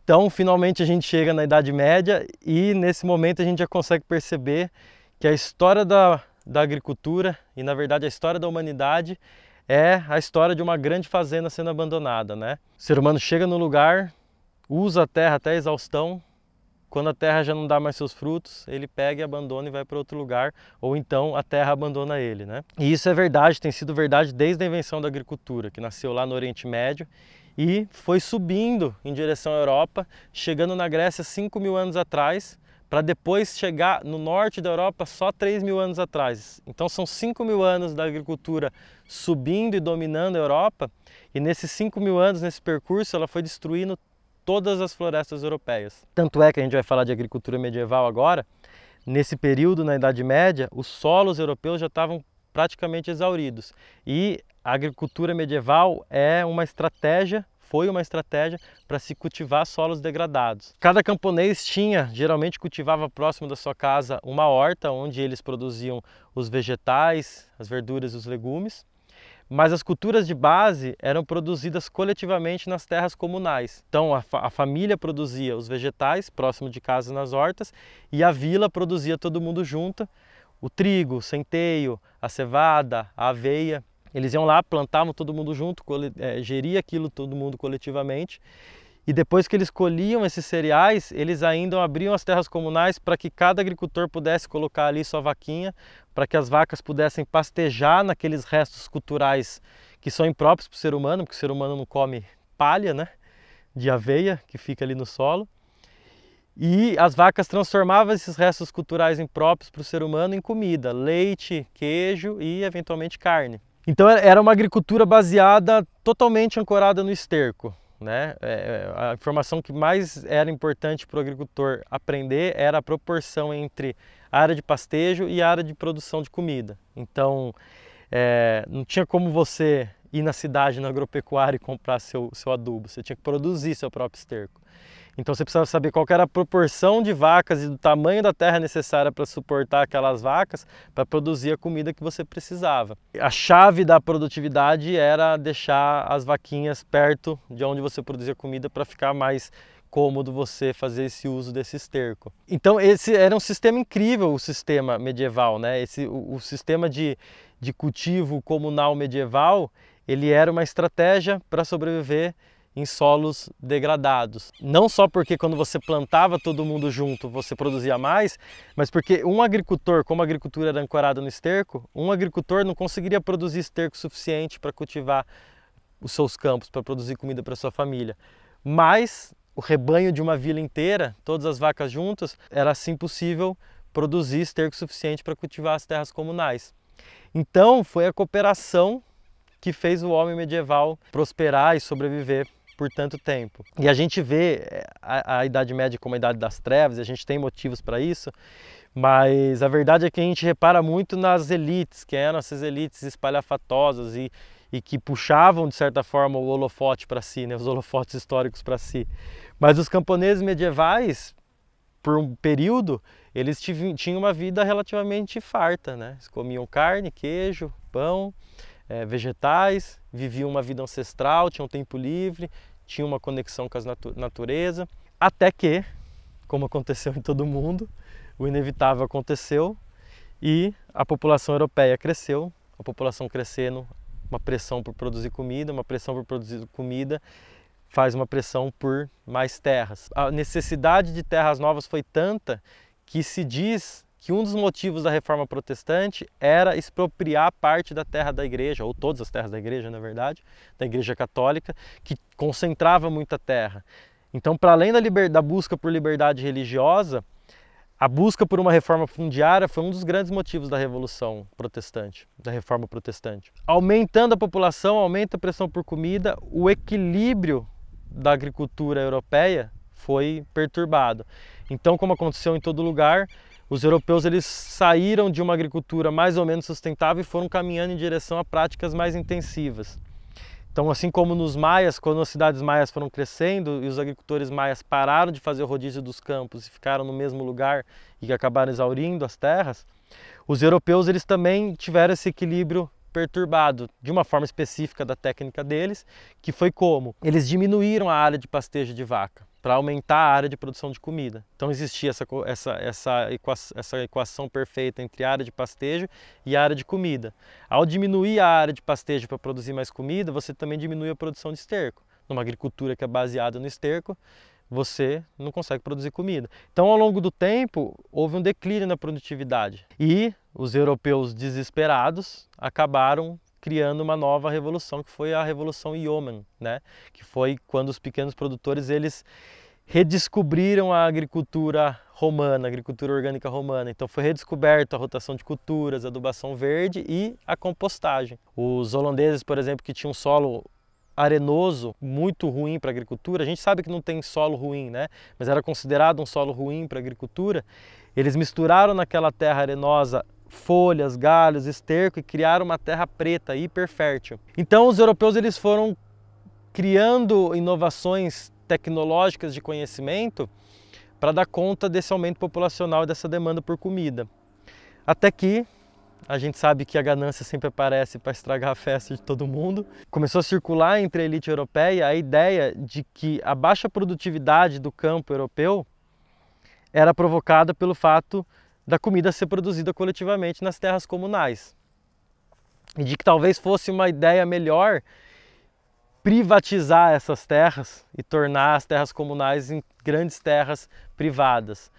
Então, finalmente a gente chega na Idade Média e nesse momento a gente já consegue perceber que a história da agricultura e, na verdade, a história da humanidade é a história de uma grande fazenda sendo abandonada, né? O ser humano chega no lugar, usa a terra até a exaustão, quando a terra já não dá mais seus frutos, ele pega e abandona e vai para outro lugar, ou então a terra abandona ele, né? E isso é verdade, tem sido verdade desde a invenção da agricultura, que nasceu lá no Oriente Médio e foi subindo em direção à Europa, chegando na Grécia 5.000 anos atrás, para depois chegar no norte da Europa só 3.000 anos atrás. Então são 5.000 anos da agricultura subindo e dominando a Europa, e nesses 5.000 anos, nesse percurso, ela foi destruindo todas as florestas europeias. Tanto é que a gente vai falar de agricultura medieval agora. Nesse período, na Idade Média, os solos europeus já estavam praticamente exauridos. E a agricultura medieval foi uma estratégia para se cultivar solos degradados. Cada camponês geralmente cultivava próximo da sua casa uma horta onde eles produziam os vegetais, as verduras e os legumes. Mas as culturas de base eram produzidas coletivamente nas terras comunais. Então a família produzia os vegetais próximo de casa nas hortas e a vila produzia todo mundo junto, o trigo, o centeio, a cevada, a aveia. Eles iam lá, plantavam todo mundo junto, geria aquilo todo mundo coletivamente. E depois que eles colhiam esses cereais, eles ainda abriam as terras comunais para que cada agricultor pudesse colocar ali sua vaquinha, para que as vacas pudessem pastejar naqueles restos culturais que são impróprios para o ser humano, porque o ser humano não come palha, né, de aveia que fica ali no solo. E as vacas transformavam esses restos culturais impróprios para o ser humano em comida, leite, queijo e eventualmente carne. Então era uma agricultura baseada, totalmente ancorada no esterco. Né? A informação que mais era importante para o agricultor aprender era a proporção entre a área de pastejo e a área de produção de comida. Então, não tinha como você ir na cidade, na agropecuária e comprar seu adubo, você tinha que produzir seu próprio esterco. Então você precisava saber qual que era a proporção de vacas e do tamanho da terra necessária para suportar aquelas vacas para produzir a comida que você precisava. A chave da produtividade era deixar as vaquinhas perto de onde você produzia comida para ficar mais cômodo você fazer esse uso desse esterco. Então esse era um sistema incrível, o sistema medieval, né? O sistema de cultivo comunal medieval, ele era uma estratégia para sobreviver em solos degradados. Não só porque quando você plantava todo mundo junto você produzia mais, mas porque um agricultor, como a agricultura era ancorada no esterco, um agricultor não conseguiria produzir esterco suficiente para cultivar os seus campos, para produzir comida para sua família. Mas o rebanho de uma vila inteira, todas as vacas juntas, era assim possível produzir esterco suficiente para cultivar as terras comunais. Então foi a cooperação que fez o homem medieval prosperar e sobreviver por tanto tempo. E a gente vê a Idade Média como a Idade das Trevas, e a gente tem motivos para isso, mas a verdade é que a gente repara muito nas elites, que eram essas elites espalhafatosas e que puxavam, de certa forma, o holofote para si, né, os holofotes históricos para si. Mas os camponeses medievais, por um período, eles tinham uma vida relativamente farta, né? Eles comiam carne, queijo, pão, vegetais, viviam uma vida ancestral, tinham tempo livre, tinham uma conexão com a natureza, até que, como aconteceu em todo mundo, o inevitável aconteceu e a população europeia cresceu, a população crescendo, uma pressão por produzir comida, uma pressão por produzir comida faz uma pressão por mais terras. A necessidade de terras novas foi tanta que se diz que um dos motivos da reforma protestante era expropriar parte da terra da igreja, ou todas as terras da igreja, na verdade, da igreja católica, que concentrava muita terra. Então, para além da busca por liberdade religiosa, a busca por uma reforma fundiária foi um dos grandes motivos da Revolução Protestante, da Reforma Protestante. Aumentando a população, aumenta a pressão por comida, o equilíbrio da agricultura europeia foi perturbado. Então, como aconteceu em todo lugar, os europeus eles saíram de uma agricultura mais ou menos sustentável e foram caminhando em direção a práticas mais intensivas. Então, assim como nos maias, quando as cidades maias foram crescendo e os agricultores maias pararam de fazer o rodízio dos campos e ficaram no mesmo lugar e acabaram exaurindo as terras, os europeus eles também tiveram esse equilíbrio perturbado de uma forma específica da técnica deles, que foi como? Eles diminuíram a área de pastejo de vaca para aumentar a área de produção de comida. Então existia essa equação perfeita entre a área de pastejo e a área de comida. Ao diminuir a área de pastejo para produzir mais comida, você também diminui a produção de esterco. Numa agricultura que é baseada no esterco, você não consegue produzir comida. Então, ao longo do tempo, houve um declínio na produtividade. E os europeus desesperados acabaram criando uma nova revolução, que foi a Revolução Yeoman, né? Que foi quando os pequenos produtores eles redescobriram a agricultura romana, a agricultura orgânica romana. Então foi redescoberta a rotação de culturas, a adubação verde e a compostagem. Os holandeses, por exemplo, que tinham um solo arenoso, muito ruim para a agricultura, a gente sabe que não tem solo ruim, né? Mas era considerado um solo ruim para a agricultura. Eles misturaram naquela terra arenosa folhas, galhos, esterco e criaram uma terra preta, hiper fértil. Então os europeus eles foram criando inovações tecnológicas de conhecimento para dar conta desse aumento populacional e dessa demanda por comida. Até que a gente sabe que a ganância sempre aparece para estragar a festa de todo mundo. Começou a circular entre a elite europeia a ideia de que a baixa produtividade do campo europeu era provocada pelo fato da comida ser produzida coletivamente nas terras comunais. E de que talvez fosse uma ideia melhor privatizar essas terras e tornar as terras comunais em grandes terras privadas.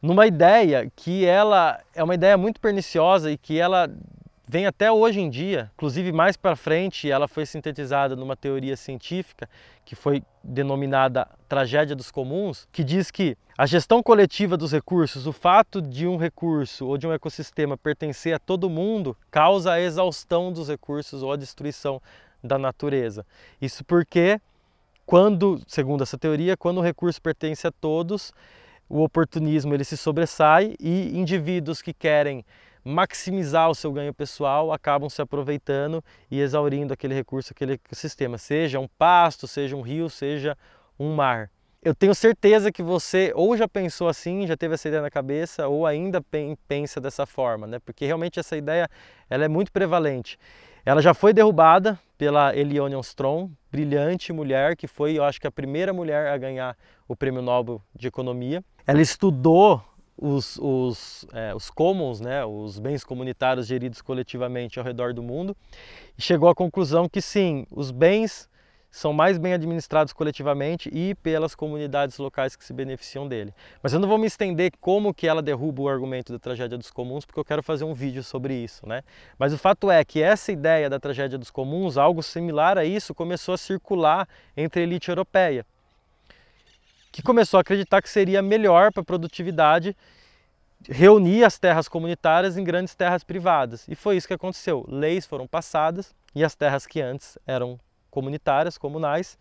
Numa ideia que ela é uma ideia muito perniciosa e que ela vem até hoje em dia, inclusive mais para frente ela foi sintetizada numa teoria científica que foi denominada tragédia dos comuns, que diz que a gestão coletiva dos recursos, o fato de um recurso ou de um ecossistema pertencer a todo mundo, causa a exaustão dos recursos ou a destruição da natureza. Isso porque, segundo essa teoria, quando o recurso pertence a todos, o oportunismo ele se sobressai e indivíduos que querem maximizar o seu ganho pessoal acabam se aproveitando e exaurindo aquele recurso, aquele ecossistema, seja um pasto, seja um rio, seja um mar. Eu tenho certeza que você ou já pensou assim, já teve essa ideia na cabeça, ou ainda pensa dessa forma, né? Porque realmente essa ideia ela é muito prevalente. Ela já foi derrubada pela Elione Ostrom, brilhante mulher, que foi, eu acho que a primeira mulher a ganhar o Prêmio Nobel de Economia. Ela estudou os commons, né, os bens comunitários geridos coletivamente ao redor do mundo, e chegou à conclusão que sim, os bens são mais bem administrados coletivamente e pelas comunidades locais que se beneficiam dele. Mas eu não vou me estender como que ela derruba o argumento da tragédia dos comuns, porque eu quero fazer um vídeo sobre isso, né? Mas o fato é que essa ideia da tragédia dos comuns, algo similar a isso, começou a circular entre a elite europeia, que começou a acreditar que seria melhor para a produtividade reunir as terras comunitárias em grandes terras privadas. E foi isso que aconteceu. Leis foram passadas e as terras que antes eram comunitárias, comunais,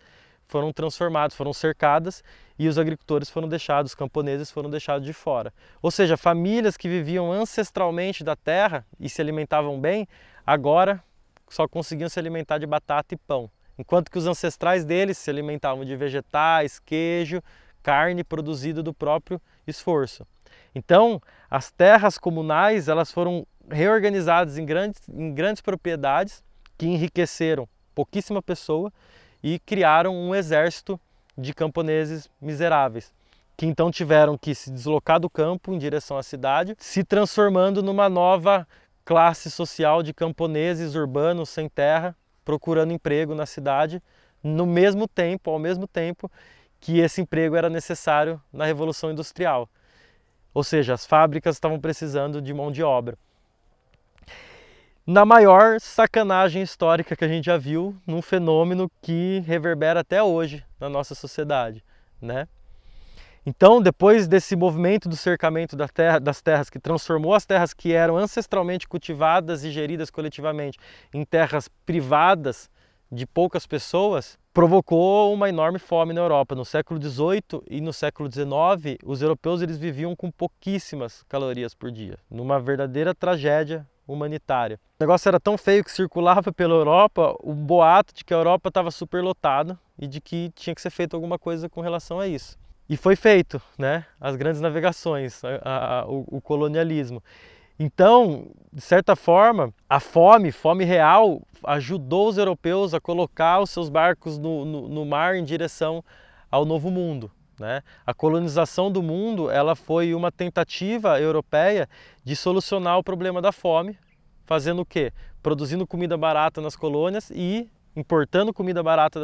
foram transformadas, foram cercadas e os agricultores foram deixados, os camponeses foram deixados de fora. Ou seja, famílias que viviam ancestralmente da terra e se alimentavam bem, agora só conseguiam se alimentar de batata e pão. Enquanto que os ancestrais deles se alimentavam de vegetais, queijo, carne produzida do próprio esforço. Então, as terras comunais elas foram reorganizadas em grandes propriedades que enriqueceram pouquíssima pessoa e criaram um exército de camponeses miseráveis, que então tiveram que se deslocar do campo em direção à cidade, se transformando numa nova classe social de camponeses urbanos sem terra, procurando emprego na cidade, ao mesmo tempo que esse emprego era necessário na Revolução Industrial. Ou seja, as fábricas estavam precisando de mão de obra. Na maior sacanagem histórica que a gente já viu, num fenômeno que reverbera até hoje na nossa sociedade, né? Então, depois desse movimento do cercamento das terras, que transformou as terras que eram ancestralmente cultivadas e geridas coletivamente em terras privadas de poucas pessoas, provocou uma enorme fome na Europa. No século XVIII e no século XIX, os europeus eles viviam com pouquíssimas calorias por dia, numa verdadeira tragédia humanitária. O negócio era tão feio que circulava pela Europa o boato de que a Europa estava superlotada e de que tinha que ser feito alguma coisa com relação a isso. E foi feito, né? As grandes navegações, o colonialismo. Então, de certa forma, a fome real, ajudou os europeus a colocar os seus barcos no mar em direção ao Novo Mundo, né? A colonização do mundo, ela foi uma tentativa europeia de solucionar o problema da fome, fazendo o quê? Produzindo comida barata nas colônias e importando comida barata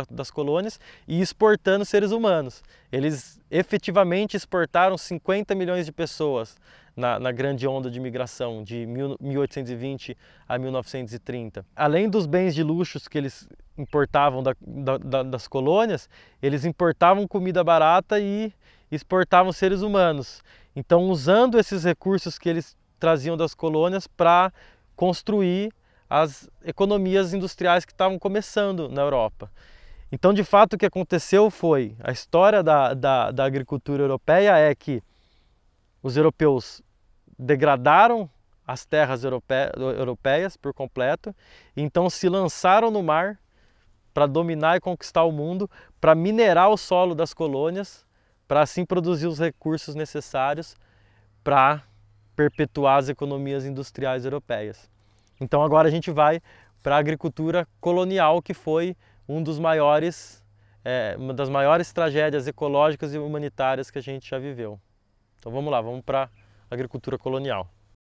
das colônias e exportando seres humanos. Eles efetivamente exportaram 50 milhões de pessoas na grande onda de migração de 1820 a 1930. Além dos bens de luxos que eles importavam das colônias, eles importavam comida barata e exportavam seres humanos. Então, usando esses recursos que eles traziam das colônias para construir as economias industriais que estavam começando na Europa. Então, de fato, o que aconteceu foi, a história da agricultura europeia é que os europeus degradaram as terras europeias por completo, então se lançaram no mar para dominar e conquistar o mundo, para minerar o solo das colônias, para assim produzir os recursos necessários para perpetuar as economias industriais europeias. Então agora a gente vai para a agricultura colonial, que foi uma das maiores tragédias ecológicas e humanitárias que a gente já viveu. Então vamos lá, vamos para a agricultura colonial.